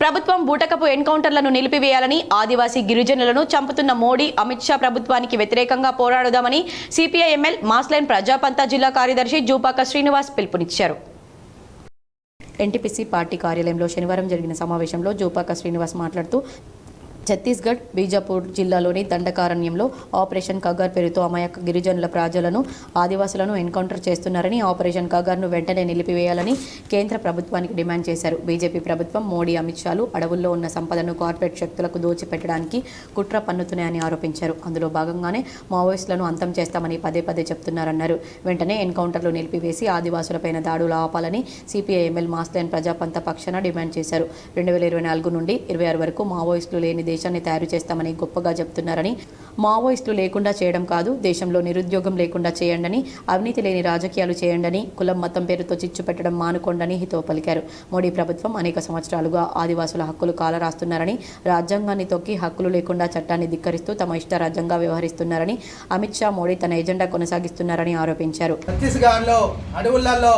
ప్రభుత్వం బూటకపు ఎన్కౌంటర్లను నిలిపివేయాలని, ఆదివాసీ గిరిజనులను చంపుతున్న మోడీ, అమిత్ షా ప్రభుత్వానికి వ్యతిరేకంగా పోరాడుదామని సిపిఐ-ఎంఎల్ మాస్లైన్ ప్రజాపంతా జిల్లా కార్యదర్శి జూపాక శ్రీనివాస్ పిలుపునిచ్చారు. ఎన్టీపీసీ పార్టీ కార్యాలయంలో శనివారం జరిగిన సమావేశంలో జూపాక శ్రీనివాస్ మాట్లాడుతూ ఛత్తీస్గఢ్, బీజాపూర్ జిల్లాలోని దండకారణ్యంలో ఆపరేషన్ కగార్ పేరుతో అమాయక గిరిజనుల ప్రజలను, ఆదివాసులను ఎన్కౌంటర్ చేస్తున్నారని, ఆపరేషన్ కగార్ను వెంటనే నిలిపివేయాలని కేంద్ర ప్రభుత్వానికి డిమాండ్ చేశారు. బీజేపీ ప్రభుత్వం, మోడీ, అమిత్ షాలు అడవుల్లో ఉన్న సంపదను కార్పొరేట్ శక్తులకు దోచిపెట్టడానికి కుట్ర పన్నుతున్నాయని ఆరోపించారు. అందులో భాగంగానే మావోయిస్టులను అంతం చేస్తామని పదే పదే చెప్తున్నారన్నారు. వెంటనే ఎన్కౌంటర్లు నిలిపివేసి ఆదివాసులపైన దాడులు ఆపాలని సిపిఐ-ఎంఎల్ మాస్లైన్ ప్రజాపంతా పక్షాన డిమాండ్ చేశారు. 2024 నుండి 26 వరకు మావోయిస్టులు లేని దేశాన్ని తయారు చేస్తామని గొప్పగా చెప్తున్నారని, మావోయిస్టులు లేకుండా చేయడం కాదు, దేశంలో నిరుద్యోగం లేకుండా చేయండని, అవినీతి లేని రాజకీయాలు చేయండని, కులం మతం పేరుతో చిచ్చు పెట్టడం మానుకోండని హితవు పలికారు. మోడీ ప్రభుత్వం అనేక సంవత్సరాలుగా ఆదివాసుల హక్కులు కాలరాస్తున్నారని, రాజ్యాంగాన్ని తొక్కి హక్కులు లేకుండా చట్టాన్ని ధిక్కరిస్తూ తమ ఇష్ట రాజ్యంగా వ్యవహరిస్తున్నారని, అమిత్ షా, మోడీ తన ఎజెండా కొనసాగిస్తున్నారని ఆరోపించారు. ఛత్తీస్గఢ్లో అడవులలో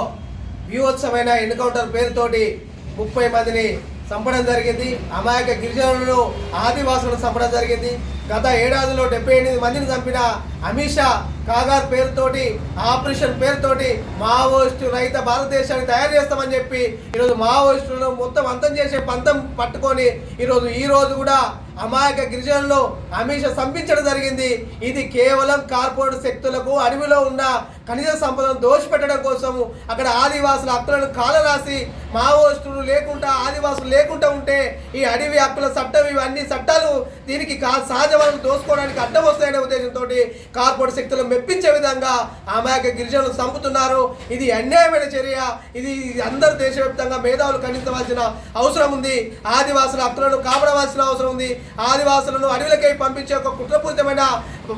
బీభత్సమైన ఎన్కౌంటర్ పేరుతోటి 30 మందిని చంపడం జరిగింది. అమాయక గిరిజనులను, ఆదివాసులను చంపడం జరిగింది. గత ఏడాదిలో 78 మందిని చంపిన అమిత్ షా కాగార్ పేరుతోటి, ఆపరేషన్ పేరుతోటి మావోయిస్టు రహిత భారతదేశాన్ని తయారు చేస్తామని చెప్పి ఈరోజు మావోయిస్టులను మొత్తం అంతం చేసే పంతం పట్టుకొని ఈ రోజు కూడా అమాయక గిరిజనులను అమిత్ షా చంపించడం జరిగింది. ఇది కేవలం కార్పొరేట్ శక్తులకు అడవిలో ఉన్న ఖనిజ సంపదను దోషిపెట్టడం కోసము, అక్కడ ఆదివాసుల హక్కులను కాలరాసి మావోయిస్టులు లేకుండా, ఆదివాసులు లేకుండా ఉంటే ఈ అడవి హక్కుల చట్టం, ఇవన్నీ చట్టాలు దీనికి సహజ వనరులు దోసుకోవడానికి అడ్డం వస్తాయనే ఉద్దేశంతో కార్పొరేట్ శక్తులను మెప్పించే విధంగా అమాయక గిరిజనులు చంపుతున్నారు. ఇది అన్యాయమైన చర్య. ఇది అందరూ దేశవ్యాప్తంగా మేధావులు ఖండించవలసిన అవసరం ఉంది. ఆదివాసుల హక్కులను కాపాడవలసిన అవసరం ఉంది. ఆదివాసులను అడవులకై పంపించే ఒక కుట్రపూరితమైన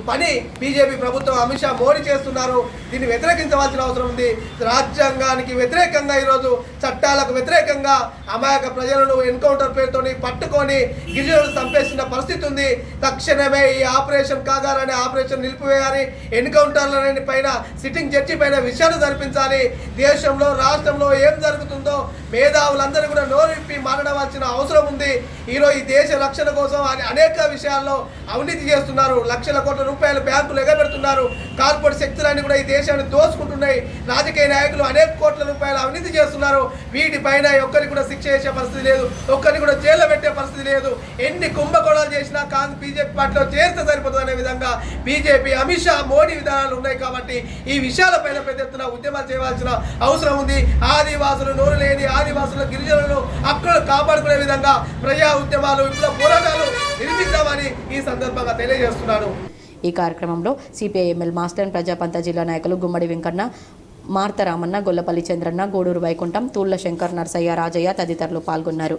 పని బీజేపీ ప్రభుత్వం, అమిత్ షా, మోడీ చేస్తున్నారు. దీన్ని వ్యతిరేకించవలసిన అవసరం ఉంది. రాజ్యాంగానికి వ్యతిరేకంగా, ఈరోజు చట్టాలకు వ్యతిరేకంగా అమాయక ప్రజలను ఎన్కౌంటర్ పేరుతో పట్టుకొని గిరిజనులు చంపేసిన పరిస్థితి ఉంది. తక్షణమే ఈ ఆపరేషన్ కాగార్ అనే ఆపరేషన్ నిలిపివేయాలి. ఎన్కౌంటర్ల పైన సిట్టింగ్ జడ్జి పైన విషయాలు జరిపించాలి. దేశంలో, రాష్ట్రంలో ఏం జరుగుతుందో మేధావులందరూ కూడా నోరు విప్పి మాట్లాడవలసిన అవసరం ఉంది. ఈరోజు ఈ దేశ రక్షణ కోసం అనేక విషయాల్లో అవినీతి చేస్తున్నారు. లక్షల కోట్ల రూపాయలు బ్యాంకులు ఎగబెడుతున్నారు. కార్పొరేట్ శక్తులన్నీ కూడా ఈ దేశాన్ని దోచుకుంటున్నాయి. రాజకీయ నాయకులు అనేక కోట్ల రూపాయలు అవినీతి చేస్తున్నారు. వీటిపైన ఒక్కరికి కూడా శిక్ష చేసే పరిస్థితి లేదు, ఒక్కరిని కూడా జైల్లో పెట్టే పరిస్థితి లేదు. ఎన్ని కుంభకోణాలు చేసినా బీజేపీ పార్టీలో చేరితే సరిపోతుంది అనే విధంగా బీజేపీ, అమిత్ షా, మోడీ విధానాలు ఉన్నాయి. కాబట్టి ఈ విషయాలపైన పెద్ద ఎత్తున ఉద్యమాలు చేయవలసిన అవసరం ఉంది. ఆదివాసులు, నోరు లేని ఆదివాసుల, గిరిజనులను హక్కులను కాపాడుకునే విధంగా ప్రజా ఉద్యమాలు, విప్లవ పోరాటాలు నిర్మిద్దామని ఈ సందర్భంగా తెలియజేస్తున్నాను. ఈ కార్యక్రమంలో సిపిఐ-ఎంఎల్ మాస్లైన్ ప్రజాపంతా జిల్లా నాయకులు గుమ్మడి వెంకన్న, మార్త రామన్న, గొల్లపల్లి చంద్రన్న, గూడూరు వైకుంఠం, తూళ్ల శంకర్, నర్సయ్య, రాజయ్య తదితరులు పాల్గొన్నారు.